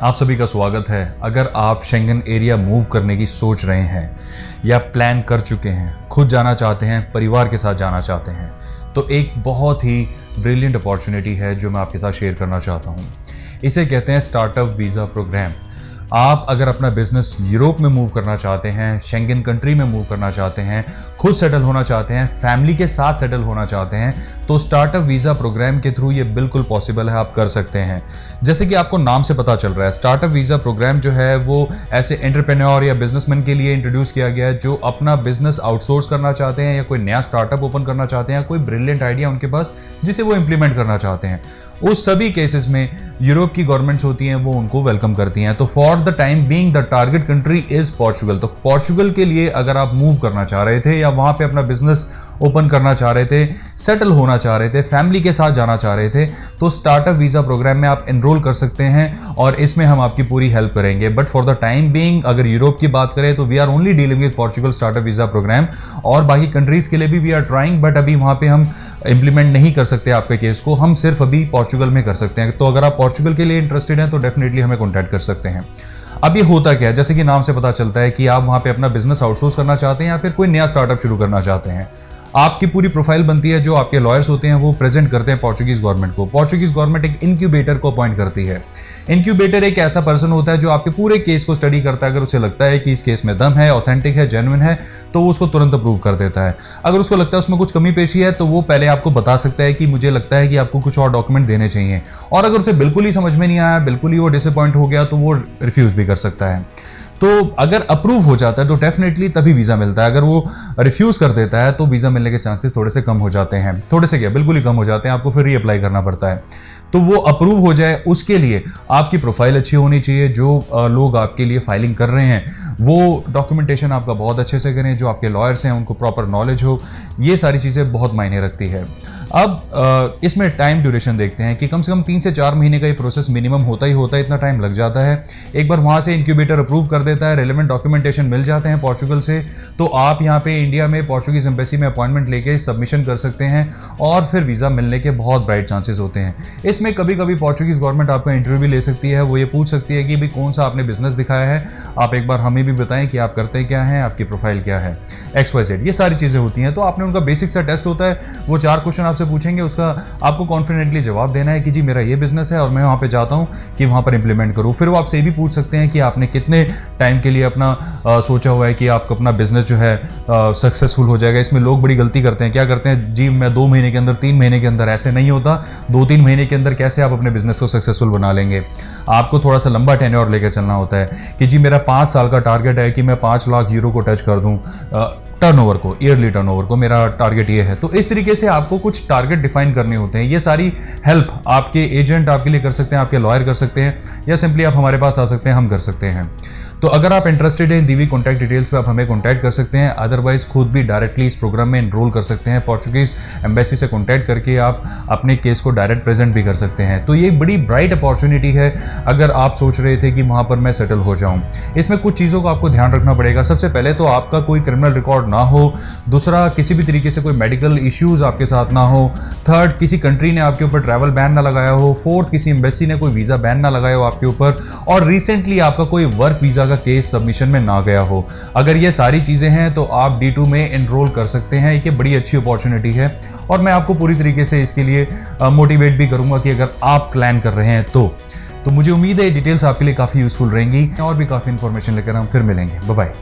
आप सभी का स्वागत है। अगर आप शेंगन एरिया मूव करने की सोच रहे हैं या प्लान कर चुके हैं, खुद जाना चाहते हैं, परिवार के साथ जाना चाहते हैं, तो एक बहुत ही ब्रिलियंट अपॉर्चुनिटी है जो मैं आपके साथ शेयर करना चाहता हूँ। इसे कहते हैं स्टार्टअप वीज़ा प्रोग्राम। आप अगर अपना बिजनेस यूरोप में मूव करना चाहते हैं, शेंगन कंट्री में मूव करना चाहते हैं, खुद सेटल होना चाहते हैं, फैमिली के साथ सेटल होना चाहते हैं, तो स्टार्टअप वीज़ा प्रोग्राम के थ्रू ये बिल्कुल पॉसिबल है, आप कर सकते हैं। जैसे कि आपको नाम से पता चल रहा है, स्टार्टअप वीज़ा प्रोग्राम जो है वो ऐसे एंटरप्रेन्योर या बिजनेसमैन के लिए इंट्रोड्यूस किया गया है जो अपना बिजनेस आउटसोर्स करना चाहते हैं या कोई नया स्टार्टअप ओपन करना चाहते हैं, कोई ब्रिलियंट आइडिया उनके पास जिसे वो इंप्लीमेंट करना चाहते हैं। उस सभी केसेस में यूरोप की गवर्नमेंट्स होती हैं, वो उनको वेलकम करती हैं। तो for the time being the target country is Portugal. तो पोर्चुगल के लिए अगर आप मूव करना चाह रहे थे या वहां पे अपना बिजनेस ओपन करना चाह रहे थे, सेटल होना चाह रहे थे, फैमिली के साथ जाना चाह रहे थे, तो स्टार्टअप वीज़ा प्रोग्राम में आप एनरोल कर सकते हैं और इसमें हम आपकी पूरी हेल्प करेंगे। But for the time being अगर यूरोप की बात करें तो we are only dealing with Portugal startup visa programme, और बाकी कंट्रीज के लिए भी वी आर ट्राइंग, बट अभी वहाँ पे हम इंप्लीमेंट नहीं कर सकते आपके केस को, हम सिर्फ अभी पोर्चुगल में कर सकते हैं। तो अगर आप पोर्चुगल के लिए इंटरेस्टेड हैं तो डेफिनेटली हमें कॉन्टैक्ट कर सकते हैं। अब ये होता क्या है, जैसे कि नाम से पता चलता है कि आप वहाँ पे अपना बिजनेस आउटसोर्स करना चाहते हैं या फिर कोई नया स्टार्टअप शुरू करना चाहते हैं। आपकी पूरी प्रोफाइल बनती है, जो आपके लॉयर्स होते हैं वो प्रेजेंट करते हैं पोर्चुगीज गवर्नमेंट को। पोर्चुगीज गवर्नमेंट एक इनक्यूबेटर को अपॉइंट करती है। इनक्यूबेटर एक ऐसा पर्सन होता है जो आपके पूरे केस को स्टडी करता है। अगर उसे लगता है कि इस केस में दम है, ऑथेंटिक है, जेन्युइन है, तो वो उसको तुरंत अप्रूव कर देता है। अगर उसको लगता है उसमें कुछ कमी पेशी है तो वो पहले आपको बता सकता है कि मुझे लगता है कि आपको कुछ और डॉक्यूमेंट देने चाहिए, और अगर उसे बिल्कुल ही समझ में नहीं आया, बिल्कुल ही वो डिसअपॉइंट हो गया, तो वो रिफ्यूज भी कर सकता है। तो अगर अप्रूव हो जाता है तो डेफिनेटली तभी वीज़ा मिलता है। अगर वो रिफ्यूज़ कर देता है तो वीज़ा मिलने के चांसेस थोड़े से कम हो जाते हैं। थोड़े से क्या, बिल्कुल ही कम हो जाते हैं, आपको फिर रीअप्लाई करना पड़ता है। तो वो अप्रूव हो जाए उसके लिए आपकी प्रोफाइल अच्छी होनी चाहिए। जो लोग आपके लिए फाइलिंग कर रहे हैं वो डॉक्यूमेंटेशन आपका बहुत अच्छे से करें, जो आपके लॉयर्स हैं उनको प्रॉपर नॉलेज हो, ये सारी चीज़ें बहुत मायने रखती है। अब इसमें टाइम ड्यूरेशन देखते हैं कि कम से कम 3 से 4 महीने का ये प्रोसेस मिनिमम होता ही होता है, इतना टाइम लग जाता है। एक बार वहाँ से इंक्यूबेटर अप्रूव कर देता है, रेलेवेंट डॉक्यूमेंटेशन मिल जाते हैं पोर्चुगल से, तो आप यहाँ पे इंडिया में पोर्चुगीज एम्बेसी में अपॉइंटमेंट लेके सबमिशन कर सकते हैं और फिर वीज़ा मिलने के बहुत ब्राइट चांसेस होते हैं। इसमें कभी कभी पोर्चुगीज गवर्नमेंट आपका इंटरव्यू भी ले सकती है। वो ये पूछ सकती है कि भाई कौन सा आपने बिजनेस दिखाया है, आप एक बार हमें भी बताएं कि आप करते क्या हैं, आपकी प्रोफाइल क्या है, XYZ, ये सारी चीज़ें होती हैं। तो आपने उनका बेसिक सा टेस्ट होता है, वो 4 क्वेश्चन आपसे पूछेंगे, उसका आपको कॉन्फिडेंटली जवाब देना है कि जी मेरा ये बिजनेस है और मैं वहाँ पे जाता हूँ कि वहाँ पर इंप्लीमेंट करूँ। फिर वो आपसे ये भी पूछ सकते हैं कि आपने कितने टाइम के लिए अपना सोचा हुआ है कि आपका अपना बिजनेस जो है सक्सेसफुल हो जाएगा। इसमें लोग बड़ी गलती करते हैं, क्या करते हैं जी मैं 2 महीने के अंदर, 3 महीने के अंदर, ऐसे नहीं होता। 2-3 महीने के अंदर कैसे आप अपने बिजनेस को सक्सेसफुल बना लेंगे। आपको थोड़ा सा लंबा टेन्योर लेकर चलना होता है कि जी मेरा 5 साल का टारगेट है कि मैं 5 लाख यूरो को टच कर दूं, टर्नओवर को, ईयरली टर्नओवर को मेरा टारगेट ये है। तो इस तरीके से आपको कुछ टारगेट डिफाइन करने होते हैं। ये सारी हेल्प आपके एजेंट आपके लिए कर सकते हैं, आपके लॉयर कर सकते हैं, या सिंपली आप हमारे पास आ सकते हैं, हम कर सकते हैं। तो अगर आप इंटरेस्टेड हैं, दी हुई कॉन्टैक्ट डिटेल्स पे आप हमें कॉन्टैक्ट कर सकते हैं। अदरवाइज खुद भी डायरेक्टली इस प्रोग्राम में एनरोल कर सकते हैं। पोर्चुगीज एम्बेसी से कॉन्टैक्ट करके आप अपने केस को डायरेक्ट प्रेजेंट भी कर सकते हैं। तो ये बड़ी ब्राइट अपॉर्चुनिटी है अगर आप सोच रहे थे कि वहाँ पर मैं सेटल हो जाऊँ। इसमें कुछ चीज़ों का आपको ध्यान रखना पड़ेगा। सबसे पहले तो आपका कोई क्रिमिनल रिकॉर्ड ना हो, दूसरा किसी भी तरीके से कोई मेडिकल इश्यूज़ आपके साथ ना हो, थर्ड किसी कंट्री ने आपके ऊपर ट्रैवल बैन ना लगाया हो, फोर्थ किसी एम्बेसी ने कोई वीज़ा बैन ना लगाया हो आपके ऊपर, और रिसेंटली आपका कोई वर्क वीज़ा का केस सबमिशन में ना गया हो। अगर ये सारी चीज़ें हैं तो आप D2 में एनरोल कर सकते हैं। एक बड़ी अच्छी अपॉर्चुनिटी है और मैं आपको पूरी तरीके से इसके लिए मोटिवेट भी करूंगा कि अगर आप प्लान कर रहे हैं तो मुझे उम्मीद है ये डिटेल्स आपके लिए काफ़ी यूजफुल रहेंगी और भी काफ़ी इंफॉर्मेशन लेकर हम फिर मिलेंगे। Bye bye.